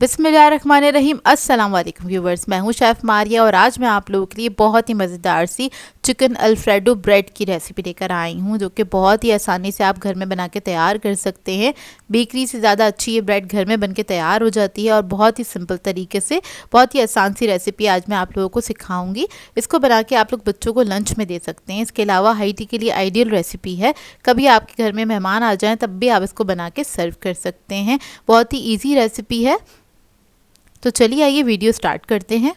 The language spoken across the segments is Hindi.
बिस्मिल्लाहिर्रहमानिर्रहीम। अस्सलाम वालेकुम व्यूवर्स, मैं हूं शेफ़ मारिया और आज मैं आप लोगों के लिए बहुत ही मज़ेदार सी चिकन अल्फ्रेडो ब्रेड की रेसिपी लेकर आई हूं, जो कि बहुत ही आसानी से आप घर में बना के तैयार कर सकते हैं। बेकरी से ज़्यादा अच्छी ये ब्रेड घर में बन के तैयार हो जाती है और बहुत ही सिंपल तरीके से बहुत ही आसान सी रेसिपी आज मैं आप लोगों को सिखाऊंगी। इसको बना के आप लोग बच्चों को लंच में दे सकते हैं। इसके अलावा हाई टी के लिए आइडियल रेसिपी है। कभी आपके घर में मेहमान आ जाएँ तब भी आप इसको बना के सर्व कर सकते हैं। बहुत ही ईजी रेसिपी है। तो चलिए आइए वीडियो स्टार्ट करते हैं।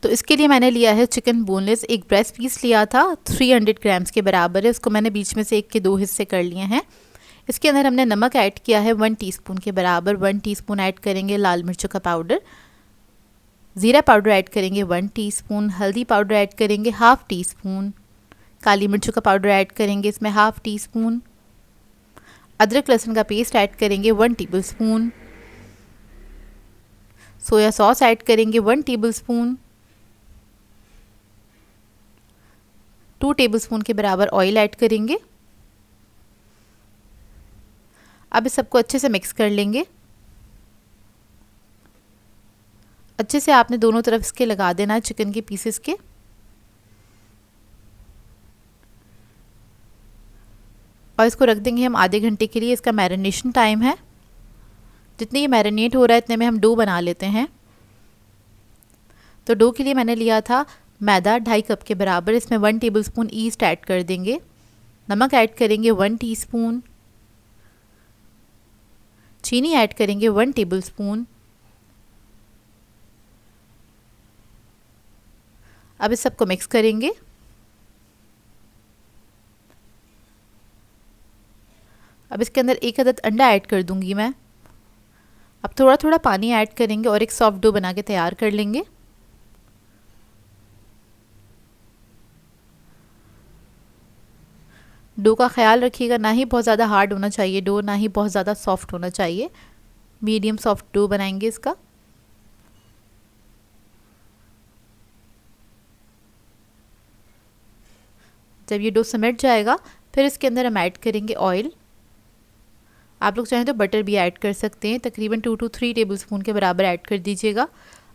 तो इसके लिए मैंने लिया है चिकन बोनलेस। एक ब्रेस्ट पीस लिया था, 300 ग्राम्स के बराबर है। उसको मैंने बीच में से एक के 2 हिस्से कर लिए हैं। इसके अंदर हमने नमक ऐड किया है 1 टीस्पून के बराबर। 1 टीस्पून ऐड करेंगे लाल मिर्चों का पाउडर। ज़ीरा पाउडर ऐड करेंगे 1 टीस्पून। हल्दी पाउडर ऐड करेंगे हाफ़ टी स्पून। काली मिर्चों का पाउडर ऐड करेंगे इसमें हाफ़ टी स्पून। अदरक लहसुन का पेस्ट ऐड करेंगे 1 table spoon. Soya sauce add करेंगे 1 टेबलस्पून। 2 टेबलस्पून के बराबर ऑयल ऐड करेंगे। अब इस सबको अच्छे से मिक्स कर लेंगे। अच्छे से आपने दोनों तरफ इसके लगा देना है चिकन के पीसेस के। और इसको रख देंगे हम आधे घंटे के लिए। इसका मैरिनेशन टाइम है। जितने ये मैरिनेट हो रहा है इतने में हम डो बना लेते हैं। तो डो के लिए मैंने लिया था मैदा 2.5 कप के बराबर। इसमें 1 टेबलस्पून ईस्ट ऐड कर देंगे। नमक ऐड करेंगे 1 टीस्पून। चीनी ऐड करेंगे 1 टेबलस्पून। अब इस सबको मिक्स करेंगे। अब इसके अंदर एक अदद अंडा ऐड कर दूंगी मैं। अब थोड़ा थोड़ा पानी ऐड करेंगे और एक सॉफ्ट डो बना के तैयार कर लेंगे। डो का ख्याल रखिएगा, ना ही बहुत ज़्यादा हार्ड होना चाहिए डो, ना ही बहुत ज़्यादा सॉफ्ट होना चाहिए। मीडियम सॉफ्ट डो बनाएंगे इसका। जब ये डो सिमट जाएगा फिर इसके अंदर हम ऐड करेंगे ऑयल। आप लोग चाहें तो बटर भी ऐड कर सकते हैं। तकरीबन 2 to 3 टेबलस्पून के बराबर ऐड कर दीजिएगा।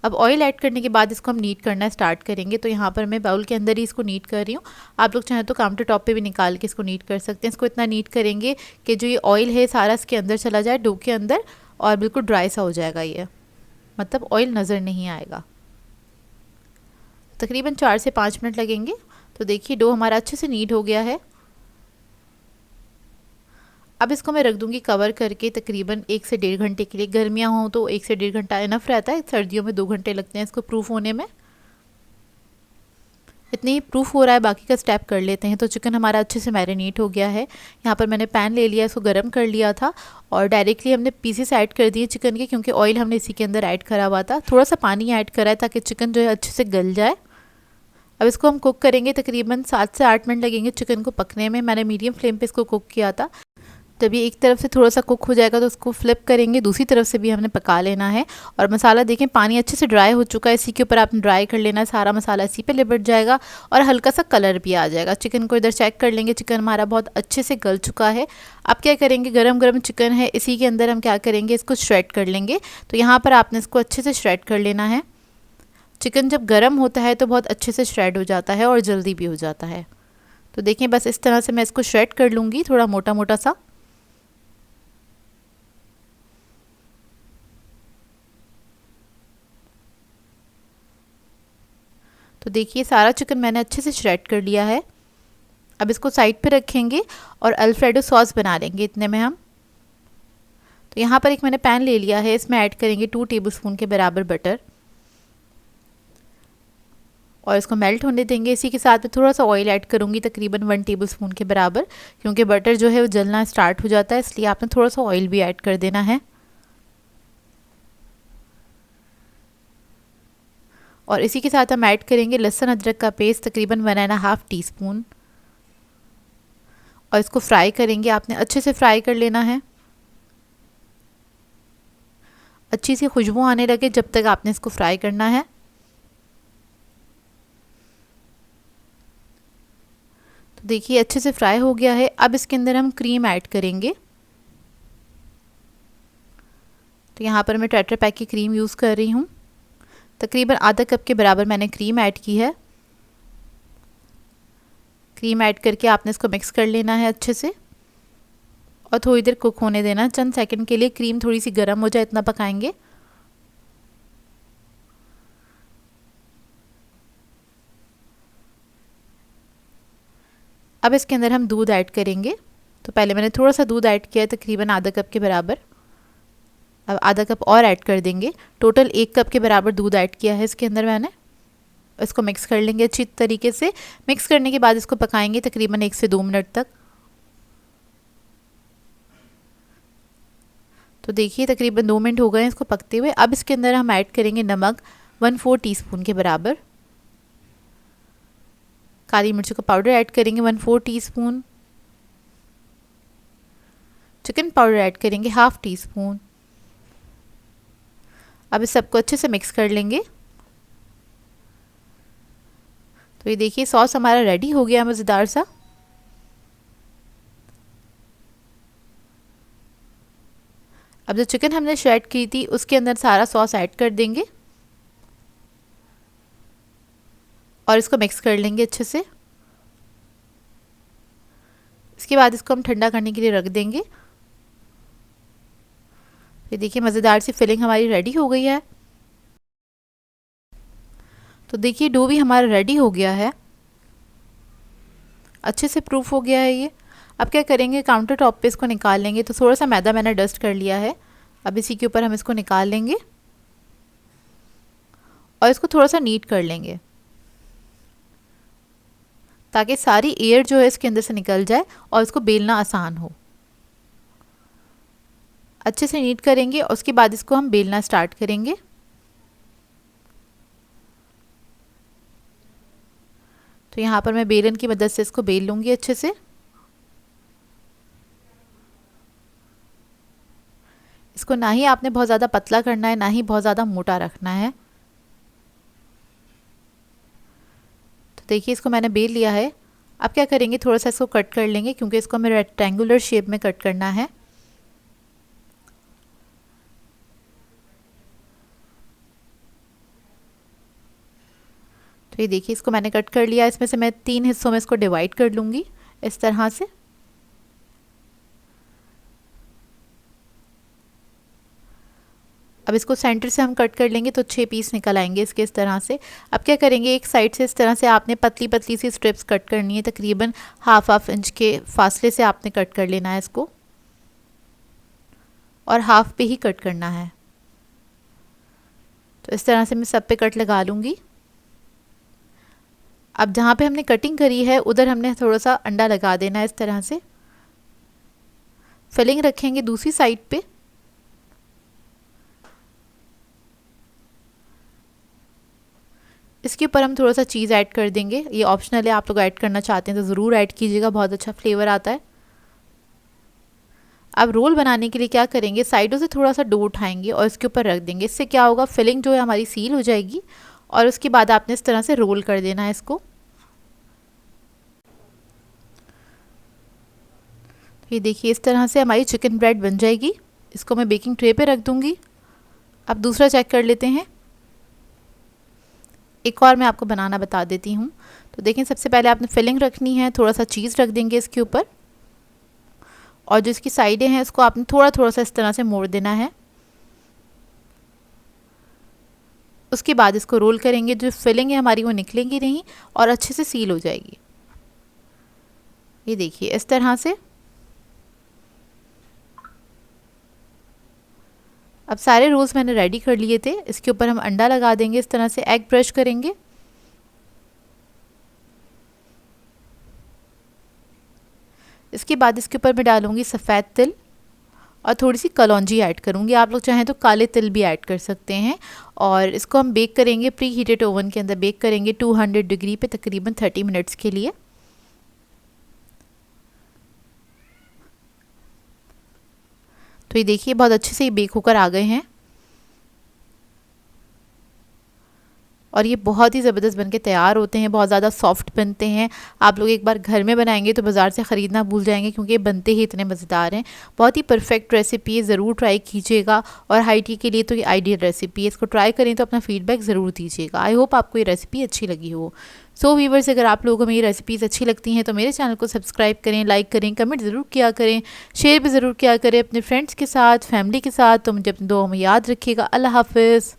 अब ऑयल ऐड करने के बाद इसको हम नीट करना स्टार्ट करेंगे। तो यहाँ पर मैं बाउल के अंदर ही इसको नीट कर रही हूँ। आप लोग चाहें तो काउंटर टॉप पे भी निकाल के इसको नीट कर सकते हैं। इसको इतना नीट करेंगे कि जो ये ऑयल है सारा इसके अंदर चला जाए डो के अंदर और बिल्कुल ड्राई सा हो जाएगा ये, मतलब ऑयल नज़र नहीं आएगा। तकरीबन 4 से 5 मिनट लगेंगे। तो देखिए डो हमारा अच्छे से नीट हो गया है। अब इसको मैं रख दूंगी कवर करके तकरीबन 1 से 1.5 घंटे के लिए। गर्मियाँ हों तो 1 से 1.5 घंटा इनफ रहता है। सर्दियों में 2 घंटे लगते हैं इसको प्रूफ होने में। इतनी ही प्रूफ हो रहा है, बाकी का स्टेप कर लेते हैं। तो चिकन हमारा अच्छे से मैरिनेट हो गया है। यहाँ पर मैंने पैन ले लिया, इसको गर्म कर लिया था और डायरेक्टली हमने पीसेस ऐड कर दिए चिकन के, क्योंकि ऑयल हमने इसी के अंदर ऐड करा हुआ था। थोड़ा सा पानी ऐड करा है ताकि चिकन जो है अच्छे से गल जाए। अब इसको हम कुक करेंगे। तकरीबन 7 से 8 मिनट लगेंगे चिकन को पकने में। मैंने मीडियम फ्लेम पे इसको कुक किया था। जब ये एक तरफ से थोड़ा सा कुक हो जाएगा तो उसको फ्लिप करेंगे, दूसरी तरफ से भी हमने पका लेना है। और मसाला देखें पानी अच्छे से ड्राई हो चुका है। इसी के ऊपर आपने ड्राई कर लेना है। सारा मसाला इसी पे लिपट जाएगा और हल्का सा कलर भी आ जाएगा। चिकन को इधर चेक कर लेंगे, चिकन हमारा बहुत अच्छे से गल चुका है। अब क्या करेंगे, गरम गरम चिकन है, इसी के अंदर हम क्या करेंगे, इसको श्रेड कर लेंगे। तो यहाँ पर आपने इसको अच्छे से श्रेड कर लेना है। चिकन जब गर्म होता है तो बहुत अच्छे से श्रेड हो जाता है और जल्दी भी हो जाता है। तो देखें बस इस तरह से मैं इसको श्रेड कर लूँगी, थोड़ा मोटा मोटा सा। तो देखिए सारा चिकन मैंने अच्छे से श्रेड कर लिया है। अब इसको साइड पे रखेंगे और अल्फ्रेडो सॉस बना लेंगे इतने में हम। तो यहाँ पर एक मैंने पैन ले लिया है, इसमें ऐड करेंगे 2 टेबलस्पून के बराबर बटर और इसको मेल्ट होने देंगे। इसी के साथ में थोड़ा सा ऑयल ऐड करूँगी, तकरीबन 1 टेबलस्पून के बराबर, क्योंकि बटर जो है वो जलना स्टार्ट हो जाता है, इसलिए आपने थोड़ा सा ऑयल भी ऐड कर देना है। और इसी के साथ हम ऐड करेंगे लहसुन अदरक का पेस्ट, तकरीबन 1.5 टीस्पून। और इसको फ्राई करेंगे। आपने अच्छे से फ्राई कर लेना है, अच्छी सी खुशबू आने लगे जब तक आपने इसको फ्राई करना है। तो देखिए अच्छे से फ्राई हो गया है। अब इसके अंदर हम क्रीम ऐड करेंगे। तो यहाँ पर मैं टेट्रा पैक की क्रीम यूज़ कर रही हूँ। तकरीबन आधा कप के बराबर मैंने क्रीम ऐड की है। क्रीम ऐड करके आपने इसको मिक्स कर लेना है अच्छे से और थोड़ी देर कुक होने देना, चंद सेकंड के लिए। क्रीम थोड़ी सी गर्म हो जाए इतना पकाएंगे। अब इसके अंदर हम दूध ऐड करेंगे। तो पहले मैंने थोड़ा सा दूध ऐड किया है, तकरीबन आधा कप के बराबर। अब आधा कप और ऐड कर देंगे। टोटल 1 कप के बराबर दूध ऐड किया है इसके अंदर मैंने। इसको मिक्स कर लेंगे अच्छी तरीके से। मिक्स करने के बाद इसको पकाएंगे तकरीबन 1 से 2 मिनट तक। तो देखिए तकरीबन 2 मिनट हो गए हैं इसको पकते हुए। अब इसके अंदर हम ऐड करेंगे नमक 1/4 टीस्पून के बराबर। काली मिर्चों का पाउडर ऐड करेंगे 1/4 टीस्पून। चिकन पाउडर ऐड करेंगे 1/2 टीस्पून। अब इस सबको अच्छे से मिक्स कर लेंगे। तो ये देखिए सॉस हमारा रेडी हो गया मज़ेदार सा। अब जो चिकन हमने श्रेड की थी उसके अंदर सारा सॉस ऐड कर देंगे और इसको मिक्स कर लेंगे अच्छे से। इसके बाद इसको हम ठंडा करने के लिए रख देंगे। ये देखिए मज़ेदार सी फिलिंग हमारी रेडी हो गई है। तो देखिए डो भी हमारा रेडी हो गया है, अच्छे से प्रूफ हो गया है ये। अब क्या करेंगे, काउंटर टॉप पे इसको निकाल लेंगे। तो थोड़ा सा मैदा मैंने डस्ट कर लिया है। अब इसी के ऊपर हम इसको निकाल लेंगे और इसको थोड़ा सा नीट कर लेंगे ताकि सारी एयर जो है इसके अंदर से निकल जाए और इसको बेलना आसान हो। अच्छे से नीट करेंगे और उसके बाद इसको हम बेलना स्टार्ट करेंगे। तो यहाँ पर मैं बेलन की मदद से इसको बेल लूँगी अच्छे से। इसको ना ही आपने बहुत ज़्यादा पतला करना है, ना ही बहुत ज़्यादा मोटा रखना है। तो देखिए इसको मैंने बेल लिया है। अब क्या करेंगे, थोड़ा सा इसको कट कर लेंगे क्योंकि इसको हमें रेक्टेंगुलर शेप में कट करना है। तो ये देखिए इसको मैंने कट कर लिया। इसमें से मैं 3 हिस्सों में इसको डिवाइड कर लूँगी इस तरह से। अब इसको सेंटर से हम कट कर लेंगे तो 6 पीस निकल आएंगे इसके इस तरह से। अब क्या करेंगे, एक साइड से इस तरह से आपने पतली पतली सी स्ट्रिप्स कट करनी है। तकरीबन हाफ इंच के फासले से आपने कट कर लेना है इसको और हाफ पे ही कट करना है। तो इस तरह से मैं सब पे कट लगा लूँगी। अब जहाँ पे हमने कटिंग करी है उधर हमने थोड़ा सा अंडा लगा देना है इस तरह से। फिलिंग रखेंगे दूसरी साइड पे। इसके ऊपर हम थोड़ा सा चीज़ ऐड कर देंगे। ये ऑप्शनल है, आप लोग ऐड करना चाहते हैं तो ज़रूर ऐड कीजिएगा, बहुत अच्छा फ्लेवर आता है। अब रोल बनाने के लिए क्या करेंगे, साइडों से थोड़ा सा डो उठाएंगे और इसके ऊपर रख देंगे। इससे क्या होगा, फिलिंग जो है हमारी सील हो जाएगी और उसके बाद आपने इस तरह से रोल कर देना है इसको। ये देखिए इस तरह से हमारी चिकन ब्रेड बन जाएगी। इसको मैं बेकिंग ट्रे पे रख दूँगी। अब दूसरा चेक कर लेते हैं। एक और मैं आपको बनाना बता देती हूँ। तो देखें सबसे पहले आपने फिलिंग रखनी है, थोड़ा सा चीज़ रख देंगे इसके ऊपर और जो इसकी साइडें हैं इसको आपने थोड़ा थोड़ा सा इस तरह से मोड़ देना है। उसके बाद इसको रोल करेंगे। जो फिलिंग है हमारी वो निकलेंगी नहीं और अच्छे से सील हो जाएगी। ये देखिए इस तरह से। अब सारे रोल्स मैंने रेडी कर लिए थे। इसके ऊपर हम अंडा लगा देंगे इस तरह से, एग ब्रश करेंगे। इसके बाद इसके ऊपर मैं डालूंगी सफ़ेद तिल और थोड़ी सी कलौंजी ऐड करूंगी। आप लोग चाहें तो काले तिल भी ऐड कर सकते हैं। और इसको हम बेक करेंगे प्री हीटेड ओवन के अंदर। बेक करेंगे 200 डिग्री पे तकरीबन 30 मिनट्स के लिए। तो ये देखिए बहुत अच्छे से ये बेक होकर आ गए हैं और ये बहुत ही ज़बरदस्त बन के तैयार होते हैं, बहुत ज़्यादा सॉफ्ट बनते हैं। आप लोग एक बार घर में बनाएंगे तो बाज़ार से ख़रीदना भूल जाएंगे, क्योंकि ये बनते ही इतने मज़ेदार हैं। बहुत ही परफेक्ट रेसिपी है, ज़रूर ट्राई कीजिएगा। और हाई टी के लिए तो ये आइडियल रेसिपी है। इसको ट्राई करें तो अपना फीडबैक ज़रूर दीजिएगा। आई होप आपको ये रेसिपी अच्छी लगी हो। सो व्यूअर्स, अगर आप लोगों को मेरी रेसिपीज़ अच्छी लगती हैं तो मेरे चैनल को सब्सक्राइब करें, लाइक करें, कमेंट ज़रूर किया करें, शेयर भी ज़रूर किया करें अपने फ्रेंड्स के साथ, फैमिली के साथ। तो मुझे अपनी दुआओं में याद रखिएगा। अल्लाह हाफ़िज़।